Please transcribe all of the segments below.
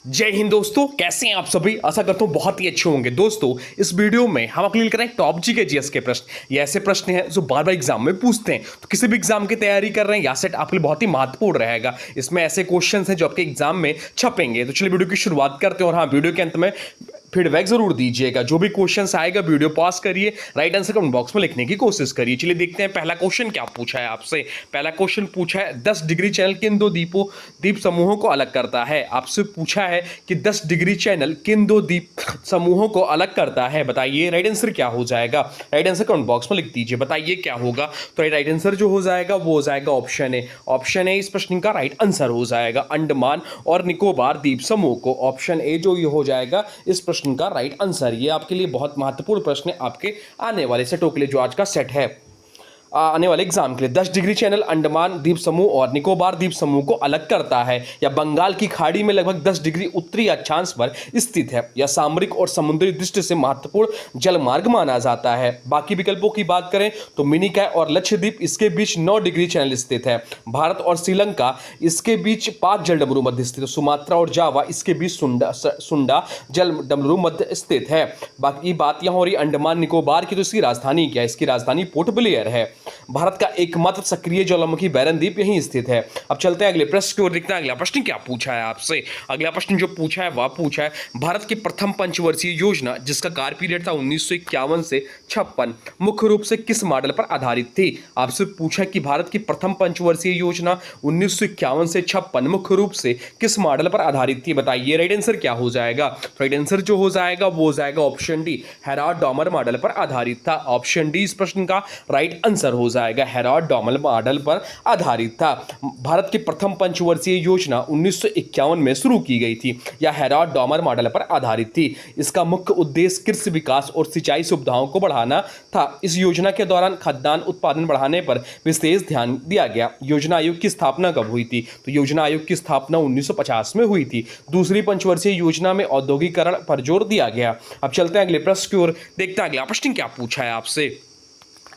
जय हिंद दोस्तों, कैसे हैं आप सभी। आशा करता हूं बहुत ही अच्छे होंगे। दोस्तों, इस वीडियो में हम आपके लिए लेकर आए टॉप जी के जीएस के प्रश्न। ये ऐसे प्रश्न हैं जो बार बार एग्जाम में पूछते हैं, तो किसी भी एग्जाम की तैयारी कर रहे हैं या सेट आपके लिए बहुत ही महत्वपूर्ण रहेगा। इसमें ऐसे क्वेश्चन हैं जो आपके एग्जाम में छपेंगे। तो चलिए वीडियो की शुरुआत करते हैं। और हाँ, वीडियो के अंत में फीडबैक जरूर दीजिएगा। जो भी क्वेश्चन आएगा वीडियो पॉज करिए, राइट आंसर कमेंट बॉक्स में लिखने की कोशिश करिए। चलिए देखते हैं पहला क्वेश्चन क्या पूछा है आपसे। पहला क्वेश्चन पूछा है 10 डिग्री चैनल किन दो द्वीप समूहों को अलग करता है। आपसे पूछा है कि 10 डिग्री चैनल किन दो द्वीप समूहों को अलग करता है। बताइए राइट आंसर क्या हो जाएगा। राइट आंसर कमेंट बॉक्स में लिख दीजिए, बताइए क्या होगा। तो राइट आंसर जो हो जाएगा वो हो जाएगा ऑप्शन ए। ऑप्शन ए इस प्रश्न का राइट आंसर हो जाएगा। अंडमान और निकोबार द्वीप समूह को, ऑप्शन ए जो ये हो जाएगा इस प्रश्न का राइट आंसर। ये आपके लिए बहुत महत्वपूर्ण प्रश्न है आपके आने वाले सेटों के लिए, जो आज का सेट है आने वाले एग्जाम के लिए। 10 डिग्री चैनल अंडमान द्वीप समूह और निकोबार द्वीप समूह को अलग करता है। या बंगाल की खाड़ी में लगभग 10 डिग्री उत्तरी अक्षांश पर स्थित है। यह सामरिक और समुद्री दृष्टि से महत्वपूर्ण जलमार्ग माना जाता है। बाकी विकल्पों की बात करें तो मिनिकॉय और लक्षद्वीप इसके बीच 9 डिग्री चैनल स्थित है। भारत और श्रीलंका इसके बीच 5 जलडमरू मध्य स्थित है। सुमात्रा और जावा इसके बीच सुंडा जलडमरू मध्य स्थित है। बाकी बात यहां हो रही अंडमान निकोबार की, तो इसकी राजधानी क्या है। इसकी राजधानी पोर्ट ब्लेयर है। भारत का एकमात्र सक्रिय ज्वालामुखी बैरन द्वीप यहीं स्थित है। अब चलते हैं अगले प्रश्न की ओर, देखते हैं अगला प्रश्न क्या पूछा है आपसे। अगला प्रश्न जो पूछा है वह पूछा है भारत की प्रथम पंचवर्षीय योजना जिसका कार्य पीरियड था 1951 से 56 मुख्य रूप से किस मॉडल पर आधारित थी। आपसे पूछा कि भारत की प्रथम पंचवर्षीय योजना 1951 से 56 मुख्य रूप से किस मॉडल पर आधारित थी। बताइए राइट आंसर क्या हो जाएगा। राइट आंसर जो हो जाएगा वो हो जाएगा option D, Herald Domar model पर आधारित था। ऑप्शन डी इस प्रश्न का राइट आंसर हो जाएगा, हेराल्ड डॉमर मॉडल पर आधारित था। भारत की प्रथम पंचवर्षीय योजना 1951 में शुरू की गई थी। यह हेराल्ड डॉमर मॉडल पर आधारित थी। इसका मुख्य उद्देश्य कृषि विकास और सिंचाई सुविधाओं को बढ़ाना था। इस योजना के दौरान खाद्यान्न उत्पादन बढ़ाने पर विशेष ध्यान दिया गया। योजना आयोग की स्थापना कब हुई थी। तो योजना आयोग की स्थापना 1950 में हुई थी। दूसरी पंचवर्षीय योजना में औद्योगिकरण पर जोर दिया गया। अब चलते हैं अगले प्रश्न की ओर, देखते हैं अगला प्रश्न क्या पूछा है आपसे।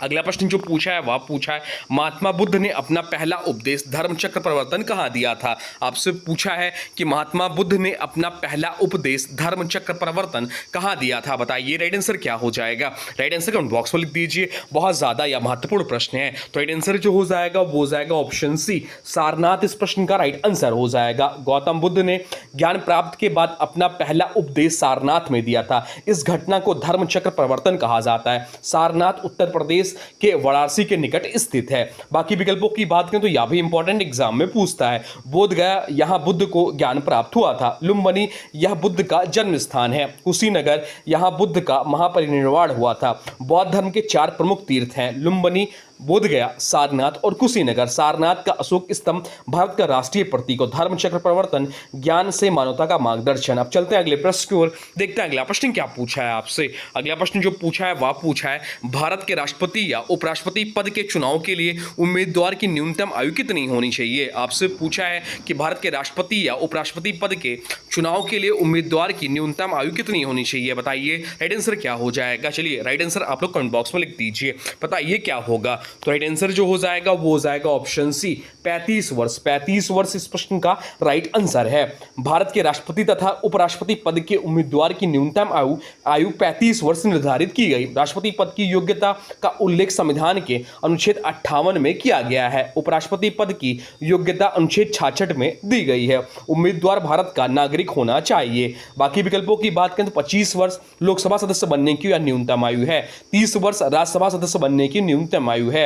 अगला प्रश्न जो पूछा है वह पूछा है महात्मा बुद्ध ने अपना पहला उपदेश धर्मचक्र प्रवर्तन कहाँ दिया था। आपसे पूछा है कि महात्मा बुद्ध ने अपना पहला उपदेश धर्मचक्र प्रवर्तन कहाँ दिया था। बताइए राइट आंसर क्या हो जाएगा। राइट आंसर कमेंट बॉक्स में लिख दीजिए। बहुत ज्यादा या महत्वपूर्ण प्रश्न है, तो राइट आंसर जो हो जाएगा वो हो जाएगा ऑप्शन सी, सारनाथ इस प्रश्न का राइट आंसर हो जाएगा। गौतम बुद्ध ने ज्ञान प्राप्त के बाद अपना पहला उपदेश सारनाथ में दिया था। इस घटना को धर्मचक्र प्रवर्तन कहा जाता है। सारनाथ उत्तर प्रदेश के वाराणसी के निकट स्थित है। बाकी विकल्पों की बात करें तो यह भी इंपॉर्टेंट एग्जाम में पूछता है। बोध गया, यहां बुद्ध को ज्ञान प्राप्त हुआ था। लुम्बिनी, यह बुद्ध का जन्म स्थान है। कुशीनगर, यहां बुद्ध का महापरिनिर्वाण हुआ था। बौद्ध धर्म के 4 प्रमुख तीर्थ हैं, लुम्बिनी, बोध गया, सारनाथ और कुशीनगर। सारनाथ का अशोक स्तंभ भारत का राष्ट्रीय प्रतीक और धर्मचक्र प्रवर्तन ज्ञान से मानवता का मार्गदर्शन। अब चलते हैं अगले प्रश्न की ओर, देखते हैं अगला प्रश्न क्या पूछा है आपसे। अगला प्रश्न जो पूछा है वह पूछा है भारत के राष्ट्रपति या उपराष्ट्रपति पद के चुनाव के लिए उम्मीदवार की न्यूनतम आयु कितनी होनी चाहिए। आपसे पूछा है कि भारत के राष्ट्रपति या उपराष्ट्रपति पद के चुनाव के लिए उम्मीदवार की न्यूनतम आयु कितनी होनी चाहिए। बताइए राइट आंसर क्या हो जाएगा। चलिए राइट आंसर आप लोग कमेंट बॉक्स में लिख दीजिए, बताइए क्या होगा। तो राइट आंसर जो हो जाएगा वो हो जाएगा ऑप्शन सी, 35 वर्ष। 35 वर्ष इस प्रश्न का राइट आंसर है। भारत के राष्ट्रपति तथा उपराष्ट्रपति पद के उम्मीदवार की न्यूनतम आयु 35 वर्ष निर्धारित की गई। राष्ट्रपति पद की योग्यता का उल्लेख संविधान के अनुच्छेद 58 में किया गया है। उपराष्ट्रपति पद की योग्यता अनुच्छेद 66 में दी गई है। उम्मीदवार भारत का नागरिक होना चाहिए। बाकी विकल्पों की बात करें तो 25 वर्ष लोकसभा सदस्य बनने की न्यूनतम आयु है। 30 वर्ष राज्यसभा सदस्य बनने की न्यूनतम आयु है।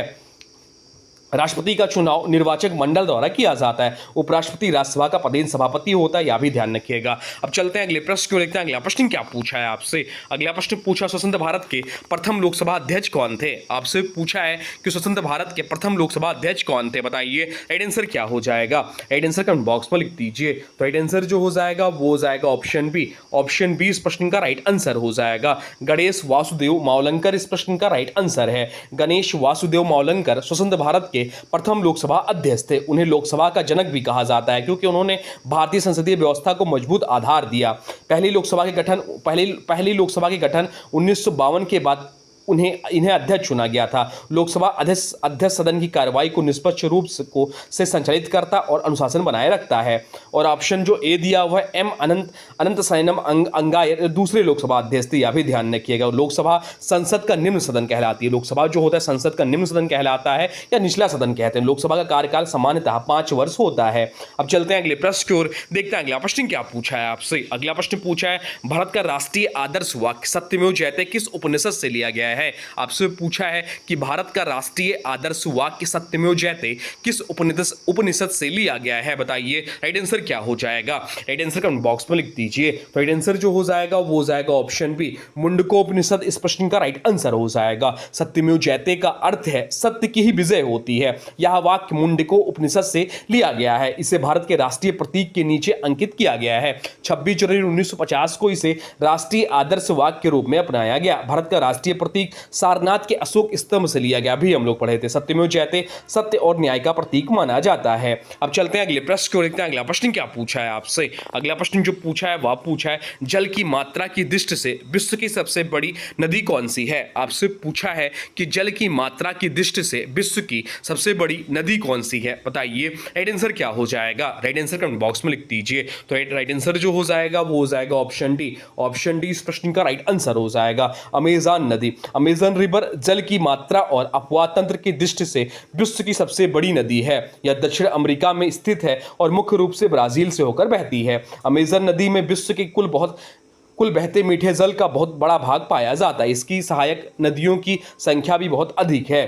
राष्ट्रपति का चुनाव निर्वाचक मंडल द्वारा किया जाता है। उपराष्ट्रपति राज्यसभा का पदेन सभापति होता है, यह भी ध्यान रखिएगा। अब चलते हैं अगले प्रश्न को, देखते हैं अगला प्रश्न क्या पूछा है आपसे। अगला प्रश्न पूछा स्वतंत्र भारत के प्रथम लोकसभा अध्यक्ष कौन थे। आपसे पूछा है कि स्वतंत्र भारत के प्रथम लोकसभा अध्यक्ष कौन थे। बताइए राइट आंसर क्या हो जाएगा। राइट आंसर कमेंट बॉक्स में लिख दीजिए। तो राइट आंसर जो हो जाएगा वो हो जाएगा ऑप्शन बी। ऑप्शन बी इस प्रश्न का राइट आंसर हो जाएगा। गणेश वासुदेव मावलंकर इस प्रश्न का राइट आंसर है। गणेश वासुदेव मावलंकर स्वतंत्र भारत के प्रथम लोकसभा अध्यक्ष थे। उन्हें लोकसभा का जनक भी कहा जाता है क्योंकि उन्होंने भारतीय संसदीय व्यवस्था को मजबूत आधार दिया। पहली लोकसभा के गठन 1952 के बाद इन्हें अध्यक्ष चुना गया था। लोकसभा अध्यक्ष सदन की कार्रवाई को निष्पक्ष रूप से संचालित करता और अनुशासन बनाए रखता है। और ऑप्शन जो ए दिया हुआ है एम अनंत सैनम अंगायर दूसरे लोकसभा अध्यक्ष थे, यह भी ध्यान रखिएगा। लोकसभा संसद का निम्न सदन कहलाती है। लोकसभा जो होता है संसद का निम्न सदन कहलाता है या निचला सदन कहते हैं। लोकसभा का कार्यकाल सामान्यतः 5 वर्ष होता है। अब चलते हैं अगले प्रश्न की ओर, देखते हैं अगला प्रश्न क्या पूछा है आपसे। अगला प्रश्न पूछा है भारत का राष्ट्रीय आदर्श वाक्य सत्यमेव जयते किस उपनिषद से लिया गया है। आपसे पूछा है कि भारत का राष्ट्रीय आदर्श वाक्य सत्यमेव जयते किस उपनिषद से लिया गया है, बताइए राइट आंसर क्या हो जाएगा। राइट आंसर कमेंट बॉक्स में लिख दीजिए। तो राइट आंसर जो हो जाएगा वो हो जाएगा ऑप्शन बी मुंडकोपनिषद इस प्रश्न का राइट आंसर हो जाएगा। सत्यमेव जयते का अर्थ है सत्य की ही विजय होती है। यह वाक्य मुंडको उपनिषद से लिया गया है। इसे भारत के राष्ट्रीय प्रतीक के नीचे अंकित किया गया है। 26 जनवरी 1950 को इसे राष्ट्रीय आदर्श वाक्य के रूप में अपनाया गया। भारत का राष्ट्रीय प्रतीक सारनाथ के अशोक स्तंभ से लिया गया, भी हम लोग पढ़े थे। सत्यमेव जयते सत्य और न्याय का प्रतीक माना जाता है। अब चलते हैं अगले प्रश्न को, देखते हैं अगला प्रश्न क्या पूछा है आपसे। अगला प्रश्न जो पूछा है वह पूछा है जल की मात्रा की दृष्टि से विश्व की सबसे बड़ी नदी कौन सी है। आपसे पूछा है कि जल की मात्रा की दृष्टि से विश्व की सबसे बड़ी नदी कौन सी है, बताइए राइट आंसर क्या हो जाएगा। राइट आंसर कमेंट बॉक्स में लिख दीजिए। तो राइट आंसर जो हो जाएगा वो हो जाएगा ऑप्शन डी। ऑप्शन डी इस प्रश्न का राइट आंसर हो जाएगा अमेज़न नदी। अमेज़न रिवर जल की मात्रा और अपवाह तंत्र की दृष्टि से विश्व की सबसे बड़ी नदी है। यह दक्षिण अमेरिका में स्थित है और मुख्य रूप से ब्राजील से होकर बहती है। अमेज़न नदी में विश्व के कुल बहते मीठे जल का बहुत बड़ा भाग पाया जाता है। इसकी सहायक नदियों की संख्या भी बहुत अधिक है।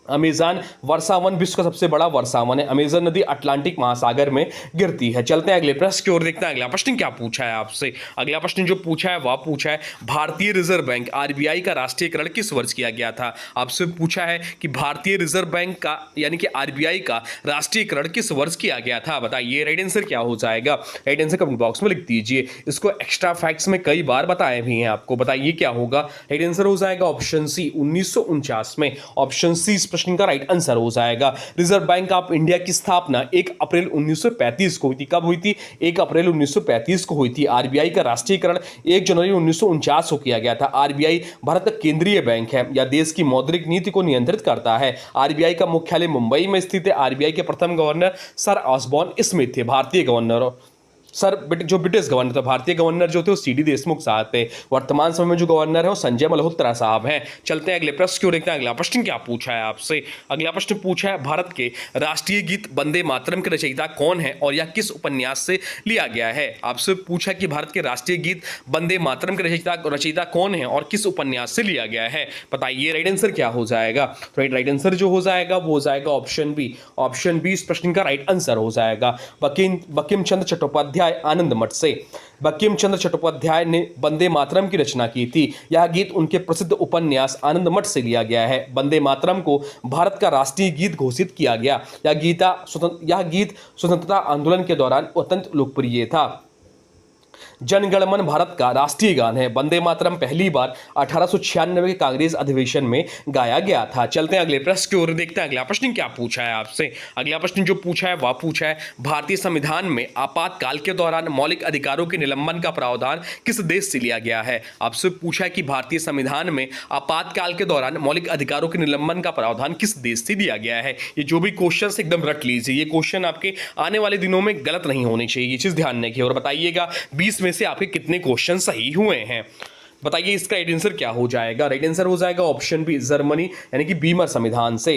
अमेज़न वर्षावन विश्व का सबसे बड़ा वर्षावन है। अमेज़न नदी अटलांटिक महासागर में गिरती है। चलते हैं अगले प्रश्न की ओर, देखते हैं अगला प्रश्न क्या पूछा है आपसे। अगला प्रश्न जो पूछा है वह पूछा है भारतीय रिजर्व बैंक आरबीआई का राष्ट्रीयकरण किस वर्ष किया गया था। आपसे पूछा है कि भारतीय रिजर्व बैंक का यानी कि आरबीआई का राष्ट्रीयकरण किस वर्ष किया गया था, बताइए राइट आंसर क्या हो जाएगा। राइट आंसर कमेंट बॉक्स में लिख दीजिए। इसको एक्स्ट्रा फैक्ट्स में कई बार बताए भी हैं आपको, बताइए क्या होगा। राइट आंसर हो जाएगा ऑप्शन सी 1949 में। ऑप्शन सी प्रश्न का राइट आंसर हो जाएगा। रिजर्व बैंक ऑफ इंडिया की स्थापना 1 अप्रैल 1935 को हुई थी। कब हुई थी? 1 अप्रैल 1935 को हुई थी। आरबीआई का राष्ट्रीयकरण 1 जनवरी 1949 को किया गया था। आरबीआई भारत का केंद्रीय बैंक है। यह देश की मौद्रिक नीति को नियंत्रित करता है। आरबीआई का मुख्यालय मुंबई में स्थित है। आरबीआई के प्रथम गवर्नर सर ऑसबॉर्न स्मिथ थे, भारतीय गवर्नर। जो ब्रिटिश गवर्नर थे, भारतीय गवर्नर जो थे वो सीडी देशमुख साहब थे। वर्तमान समय में जो गवर्नर है वो संजय मल्होत्रा साहब हैं। चलते हैं अगले प्रश्न की ओर, देखते हैं अगला प्रश्न क्या पूछा है आपसे। अगला प्रश्न पूछा है भारत के राष्ट्रीय गीत वंदे मातरम के रचयिता कौन है और यह किस उपन्यास से लिया गया है। आपसे पूछा कि भारत के राष्ट्रीय गीत वंदे मातरम के रचयिता कौन है और किस उपन्यास से लिया गया है, बताइए राइट आंसर क्या हो जाएगा। राइट आंसर जो हो जाएगा वो हो जाएगा ऑप्शन बी। ऑप्शन बी इस प्रश्न का राइट आंसर हो जाएगा बंकिम चंद्र चट्टोपाध्याय आनंद मठ से। बंकिम चंद्र चट्टोपाध्याय ने वंदे मातरम की रचना की थी। यह गीत उनके प्रसिद्ध उपन्यास आनंद मठ से लिया गया है। वंदे मातरम को भारत का राष्ट्रीय गीत घोषित किया गया। यह गीत स्वतंत्रता आंदोलन के दौरान अत्यंत लोकप्रिय था। जनगण मन भारत का राष्ट्रीय गान है। वंदे मातरम पहली बार 1896 के कांग्रेस अधिवेशन में गाया गया था। चलते हैं अगले प्रश्न की ओर, देखते हैं अगला प्रश्न क्या पूछा है आपसे। अगला प्रश्न जो पूछा है वह पूछा है भारतीय संविधान में आपातकाल के दौरान मौलिक अधिकारों के निलंबन का प्रावधान किस देश से लिया गया है। आपसे पूछा है कि भारतीय संविधान में आपातकाल के दौरान मौलिक अधिकारों के निलंबन का प्रावधान किस देश से दिया गया है। ये जो भी क्वेश्चन एकदम रट लीजिए, ये क्वेश्चन आपके आने वाले दिनों में गलत नहीं होने चाहिए, ये चीज ध्यान रखिए। और बताइएगा 20 में से आपके कितने क्वेश्चन सही हुए हैं, बताइए इसका राइट आंसर क्या हो जाएगा। राइट आंसर हो जाएगा ऑप्शन बी जर्मनी यानी कि वीमर संविधान से।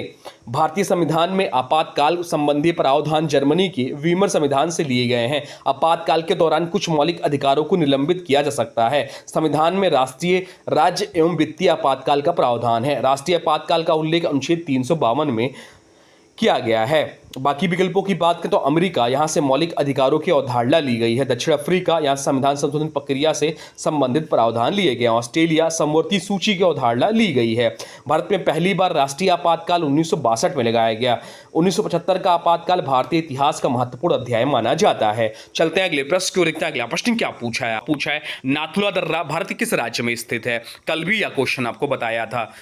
भारतीय संविधान में आपातकाल संबंधी प्रावधान जर्मनी के वीमर संविधान से लिए गए हैं। आपातकाल के दौरान कुछ मौलिक अधिकारों को निलंबित किया जा सकता है। संविधान में राष्ट्रीय, राज्य एवं वित्तीय आपातकाल का प्रावधान है। राष्ट्रीय आपातकाल का उल्लेख अनुच्छेद 352 में किया गया है। बाकी विकल्पों की बात करें तो अमेरिका, यहाँ से मौलिक अधिकारों की अवधारणा ली गई है। दक्षिण अफ्रीका, यहाँ संविधान संशोधन प्रक्रिया से संबंधित प्रावधान लिए गए। ऑस्ट्रेलिया, समवर्ती सूची की अवधारणा ली गई है। भारत में पहली बार राष्ट्रीय आपातकाल 1962 में लगाया गया। 1975 का आपातकाल भारतीय इतिहास का महत्वपूर्ण अध्याय माना जाता है। चलते हैं अगले प्रश्न को, देखते हैं अगला प्रश्न क्या पूछा है नाथुला दर्रा भारत के किस राज्य में स्थित है। कल भी यह क्वेश्चन आपको बताया था।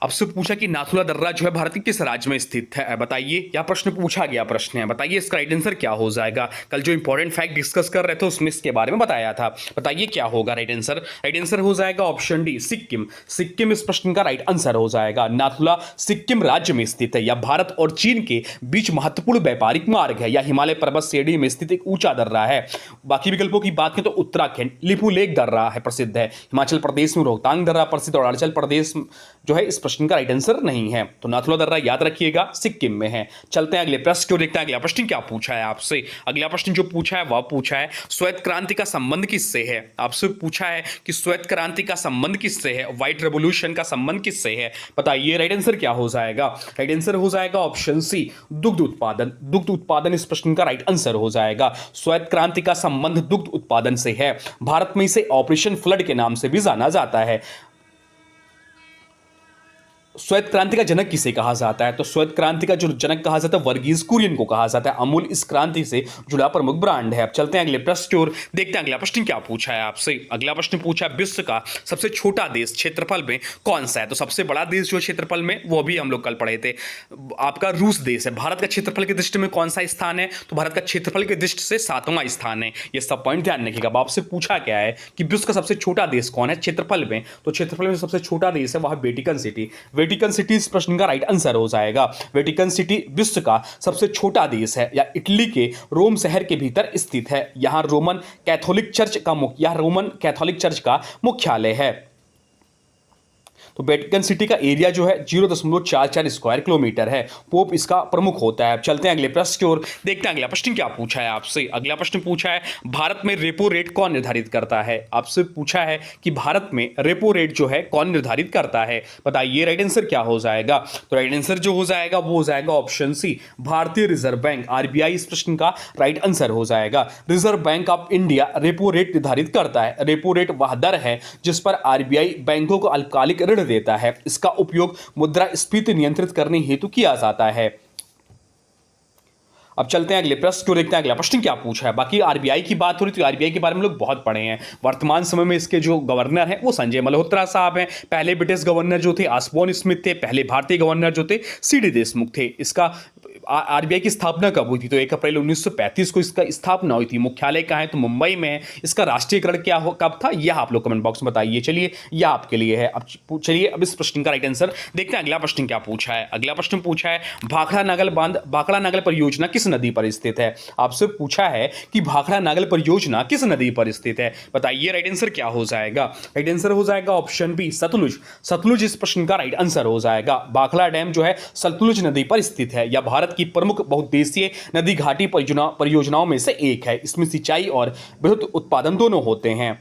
आपसे पूछा कि नाथुला दर्रा जो है भारत के किस राज्य में स्थित है, बताइए। यह प्रश्न पूछा गया प्रश्न है, बताइए इसका राइट आंसर क्या हो जाएगा। कल जो इंपॉर्टेंट फैक्ट डिस्कस कर रहे थे उसमें इसके बारे में बताया था, बताइए क्या होगा राइट आंसर। राइट आंसर हो जाएगा ऑप्शन डी सिक्किम। सिक्किम इस प्रश्न का राइट आंसर हो जाएगा। नाथुला सिक्किम राज्य में स्थित है। यह भारत और चीन के बीच महत्वपूर्ण व्यापारिक मार्ग है। यह हिमालय पर्वत श्रेणी में स्थित एक ऊंचा दर्रा है। बाकी विकल्पों की बात करें तो उत्तराखंड लिपुलेख दर्रा है प्रसिद्ध है, हिमाचल प्रदेश में रोहतांग दर्रा प्रसिद्ध, और अरुणाचल प्रदेश जो है इस प्रश्न का राइट आंसर नहीं है। तो नाथुला दर्रा याद रखिएगा सिक्किम में है। चलते हैं अगले प्रश्न को देखते हैं। अगला प्रश्न क्या पूछा है आपसे। अगला प्रश्न जो पूछा है वह पूछा है श्वेत क्रांति का संबंध किससे है। आपसे पूछा है कि श्वेत क्रांति का संबंध किससे है, व्हाइट रेवोल्यूशन का संबंध किससे है, बताइए राइट आंसर क्या हो जाएगा। राइट आंसर हो जाएगा ऑप्शन सी दुग्ध उत्पादन। दुग्ध उत्पादन इस प्रश्न का राइट आंसर हो जाएगा। श्वेत क्रांति का संबंध दुग्ध उत्पादन से है। भारत में इसे ऑपरेशन फ्लड के नाम से भी जाना जाता है। श्वेत क्रांति का जनक किसे कहा जाता है, तो श्वेत क्रांति का जो जनक कहा जाता है वर्गीज कुरियन को कहा जाता है। अमूल इस क्रांति से जुड़ा प्रमुख ब्रांड है। अब चलते हैं अगले प्रश्न की ओर, देखते हैं अगला प्रश्न क्या पूछा है आपसे। अगला प्रश्न पूछा है विश्व का सबसे छोटा देश क्षेत्रफल में कौन सा है। तो सबसे बड़ा देश जो क्षेत्रफल में वो भी हम लोग कल पढ़े थे, आपका रूस देश है। भारत का क्षेत्रफल की दृष्टि में कौन सा स्थान है, तो भारत का क्षेत्रफल की दृष्टि से 7वां स्थान है। ये सब पॉइंट ध्यान रखिएगा। अब आपसे पूछा क्या है कि विश्व का सबसे छोटा देश कौन है क्षेत्रफल में, तो क्षेत्रफल में सबसे छोटा देश है वह वेटिकन सिटी। वेटिकन सिटी इस प्रश्न का राइट आंसर हो जाएगा। वेटिकन सिटी विश्व का सबसे छोटा देश है, या इटली के रोम शहर के भीतर स्थित है। यहां रोमन कैथोलिक चर्च का मुख्यालय है। तो वेटिकन सिटी का एरिया जो है 0.44 स्क्वायर किलोमीटर है। पोप इसका प्रमुख होता है। चलते हैं अगले प्रश्न की ओर, देखते हैं अगला प्रश्न क्या पूछा है आपसे। अगला प्रश्न पूछा है भारत में रेपो रेट कौन निर्धारित करता है। आपसे पूछा है कि भारत में रेपो रेट जो है कौन निर्धारित करता है, बताइए राइट आंसर क्या हो जाएगा। तो राइट आंसर जो हो जाएगा वो हो जाएगा ऑप्शन सी भारतीय रिजर्व बैंक, आरबीआई इस प्रश्न का राइट आंसर हो जाएगा। Reserve bank of India repo rate निर्धारित करता है। रेपो रेट वह दर है जिस पर आरबीआई बैंकों को अल्पकालिक ऋण देता है। इसका उपयोग मुद्रास्फीति नियंत्रित करने हेतु किया जाता है। अब चलते हैं अगले प्रश्न को, देखते हैं अगला प्रश्न क्या पूछा है। बाकी आरबीआई की बात हो रही तो आरबीआई के बारे में लोग बहुत पढ़े हैं। वर्तमान समय में इसके जो गवर्नर हैं वो संजय मल्होत्रा साहब हैं। पहले ब्रिटिश गवर्नर जो थे आसबोर्न स्मिथ थे। पहले भारतीय गवर्नर जो थे सीडी देशमुख थे। इसका आरबीआई की स्थापना कब हुई थी, तो 1 अप्रैल 1935 को इसका स्थापना हुई थी। मुख्यालय कहाँ है, तो मुंबई में है। इसका राष्ट्रीयकरण क्या कब था, यह आप लोग कमेंट बॉक्स में बताइए। चलिए यह आपके लिए है। अब चलिए अब इस प्रश्न का राइट आंसर देखते हैं। अगला प्रश्न क्या पूछा है। अगला प्रश्न पूछा है भाखड़ा नागल बांध, भाखड़ा नागल परियोजना किस नदी पर स्थित है। आपसे पूछा है कि भाखड़ा नागल परियोजना किस नदी पर स्थित है, बताइए राइट आंसर क्या हो जाएगा। राइट आंसर हो जाएगा ऑप्शन बी सतलुज। सतलुज इस प्रश्न का राइट आंसर हो जाएगा। भाखड़ा डैम जो है सतलुज नदी पर स्थित है। यह भारत की प्रमुख बहुउद्देशीय नदी घाटी परियोजनाओं में से एक है। इसमें सिंचाई और विद्युत उत्पादन दोनों होते हैं।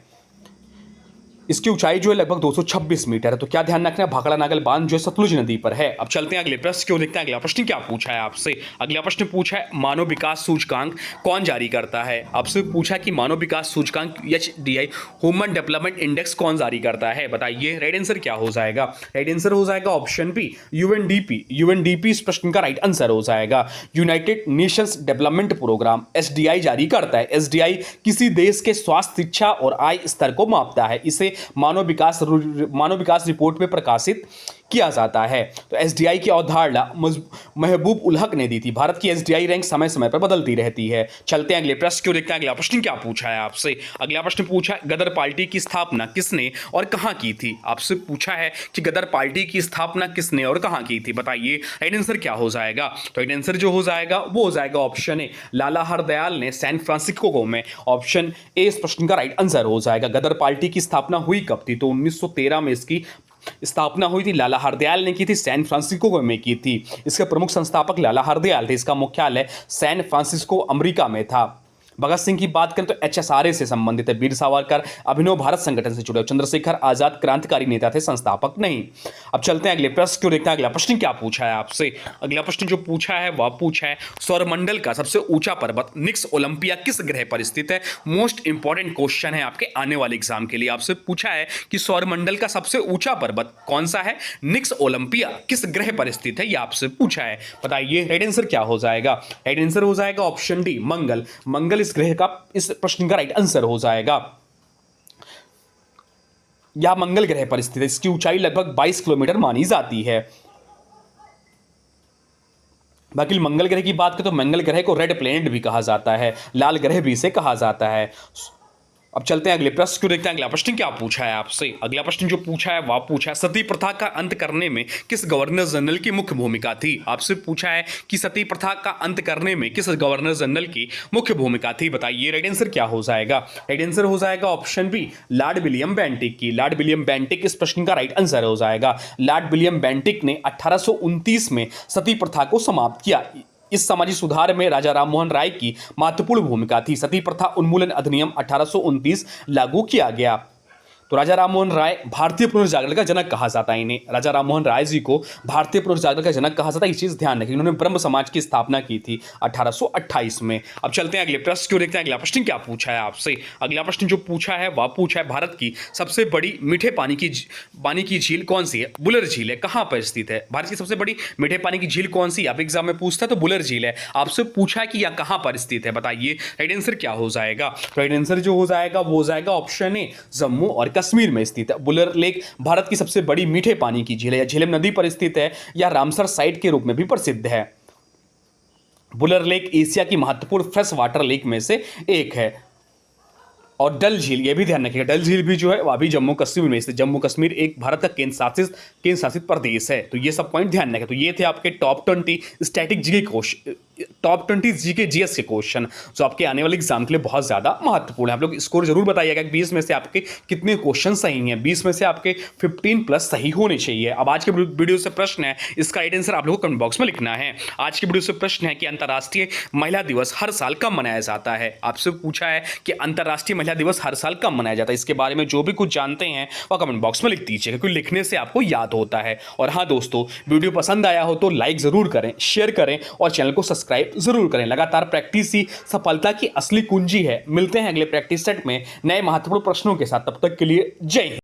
इसकी ऊंचाई जो है लगभग 226 मीटर है। तो क्या ध्यान रखना है, भाखड़ा नागल बांध जो है सतलुज नदी पर है। अब चलते हैं अगले प्रश्न की ओर, देखते हैं अगला प्रश्न क्या पूछा है आपसे। अगला प्रश्न पूछा है मानव विकास सूचकांक कौन जारी करता है। आपसे पूछा कि मानव विकास सूचकांक HDI ह्यूमन डेवलपमेंट इंडेक्स कौन जारी करता है, बताइए राइट आंसर क्या हो जाएगा। राइट आंसर हो जाएगा ऑप्शन बी UNDP। UNDP इस प्रश्न का राइट आंसर हो जाएगा। United Nations Development Programme SDI जारी करता है। SDI किसी देश के स्वास्थ्य, शिक्षा और आय स्तर को मापता है। इसे मानव विकास रिपोर्ट में प्रकाशित किया जाता है। तो एसडीआई की अवधारणा महबूब उल हक ने दी थी। भारत की एसडीआई रैंक समय समय पर बदलती रहती है। चलते हैं अगले प्रश्न को, देखते हैं अगला प्रश्न क्या पूछा है आपसे। अगला प्रश्न पूछा है गदर पार्टी की स्थापना किसने और कहां की थी। आपसे पूछा है कि गदर पार्टी की स्थापना किसने और कहां की थी, बताइए राइट आंसर क्या हो जाएगा। तो राइट आंसर जो हो जाएगा वो हो जाएगा ऑप्शन ए लाला हरदयाल ने सैन फ्रांसिस्को में। ऑप्शन ए इस प्रश्न का राइट आंसर हो जाएगा। गदर पार्टी की स्थापना हुई कब थी, तो 1913 में इसकी स्थापना हुई थी। लाला हरदयाल ने की थी, सैन फ्रांसिस्को में की थी। इसके प्रमुख संस्थापक लाला हरदयाल थे। इसका मुख्यालय सैन फ्रांसिस्को अमेरिका में था। भगत सिंह की बात करें तो HSRA से संबंधित है। वीर सावरकर अभिनव भारत संगठन से जुड़े। चंद्रशेखर आजाद क्रांतिकारी नेता थे, संस्थापक नहीं। अब चलते हैं अगले प्रश्न को, देखते हैं अगला प्रश्न क्या पूछा है आपसे। अगला प्रश्न जो पूछा है वह पूछा है सौरमंडल का सबसे ऊंचा पर्वत निक्स ओलंपिया किस ग्रह पर स्थित है। मोस्ट इंपॉर्टेंट क्वेश्चन है आपके आने वाले एग्जाम के लिए। आपसे पूछा है कि सौरमंडल का सबसे ऊंचा पर्वत कौन सा है, निक्स ओलंपिया किस ग्रह पर स्थित है, यह आपसे पूछा है। बताइए राइट आंसर क्या हो जाएगा। राइट आंसर हो जाएगा ऑप्शन डी मंगल। मंगल इस ग्रह का, इस प्रश्न का राइट आंसर हो जाएगा। या मंगल ग्रह पर स्थित है। इसकी ऊंचाई लगभग 22 किलोमीटर मानी जाती है। बाकी मंगल ग्रह की बात करें तो मंगल ग्रह को रेड प्लेनेट भी कहा जाता है, लाल ग्रह भी इसे कहा जाता है। अब चलते हैं अगले प्रश्न को देखते हैं। अगला प्रश्न क्या पूछा है आपसे। अगला प्रश्न जो पूछा है वह पूछा है सती प्रथा का अंत करने में किस गवर्नर जनरल की मुख्य भूमिका थी। आपसे पूछा है कि सती प्रथा का अंत करने में किस गवर्नर जनरल की मुख्य भूमिका थी, बताइए राइट आंसर क्या हो जाएगा। राइट आंसर हो जाएगा option B, Lord William Bentinck की। लॉर्ड विलियम बेंटिक इस प्रश्न का राइट आंसर हो जाएगा। लॉर्ड विलियम बेंटिक ने 1829 में सती प्रथा को समाप्त किया। इस सामाजिक सुधार में राजा राममोहन राय की महत्वपूर्ण भूमिका थी। सती प्रथा उन्मूलन अधिनियम 1829 लागू किया गया। तो राजा राममोहन राय भारतीय पुनर्जागरण का जनक कहा जाता है इन्हें। राजा राममोहन राय जी को भारतीय पुनर्जागरण का जनक कहा जाता है। ये चीज ध्यान रखिए, इन्होंने ब्रह्म समाज की स्थापना की थी 1828 में। अब चलते हैं अगले प्रश्न को देखते हैं। अगला प्रश्न क्या पूछा है आपसे। अगला प्रश्न जो पूछा है वह पूछा है भारत की सबसे बड़ी मीठे पानी की झील कौन सी है। बुलर झील है, कहां पर स्थित है। भारत की सबसे बड़ी मीठे पानी की झील कौन सी, आप एग्जाम में पूछता है तो बुलर झील है। आपसे पूछा है कि यह कहां पर स्थित है, बताइए राइट आंसर क्या हो जाएगा। राइट आंसर जो हो जाएगा वो हो जाएगा ऑप्शन ए, जम्मू और कश्मीर में स्थित है। बुलर लेक भारत की सबसे बड़ी मीठे पानी की झील है, झेलम नदी पर स्थित है, या रामसर साइट के रूप में भी प्रसिद्ध है। बुलर लेक एशिया की महत्वपूर्ण फ्रेश वाटर लेक में से एक है। और डल झील, ये भी ध्यान रखिएगा, डल झील भी जो है वह भी जम्मू कश्मीर में स्थित। जम्मू कश्मीर एक भारत का केंद्र शासित प्रदेश है। तो ये सब पॉइंट ध्यान रखें। तो ये थे आपके top 20 static GK question, top 20 GK GS के क्वेश्चन जो आपके आने वाले एग्जाम के लिए बहुत ज्यादा महत्वपूर्ण है। आप लोग स्कोर जरूर बताइएगा कि 20 में से आपके कितने क्वेश्चन सही हैं। 20 में से आपके 15 प्लस सही होने चाहिए। अब आज के वीडियो से प्रश्न है, इसका राइट आंसर आप लोगों को कमेंट बॉक्स में लिखना है। आज के वीडियो से प्रश्न है कि अंतर्राष्ट्रीय महिला दिवस हर साल कब मनाया जाता है। आपसे पूछा है कि अंतर्राष्ट्रीय महिला दिवस हर साल कब मनाया जाता है। इसके बारे में जो भी कुछ जानते हैं वह कमेंट बॉक्स में लिख दीजिएगा, क्योंकि लिखने से आपको याद होता है। और हाँ दोस्तों, वीडियो पसंद आया हो तो लाइक जरूर करें, शेयर करें और चैनल को सब्सक्राइब जरूर करें। लगातार प्रैक्टिस ही सफलता की असली कुंजी है। मिलते हैं अगले प्रैक्टिस सेट में नए महत्वपूर्ण प्रश्नों के साथ। तब तक के लिए जय हिंद।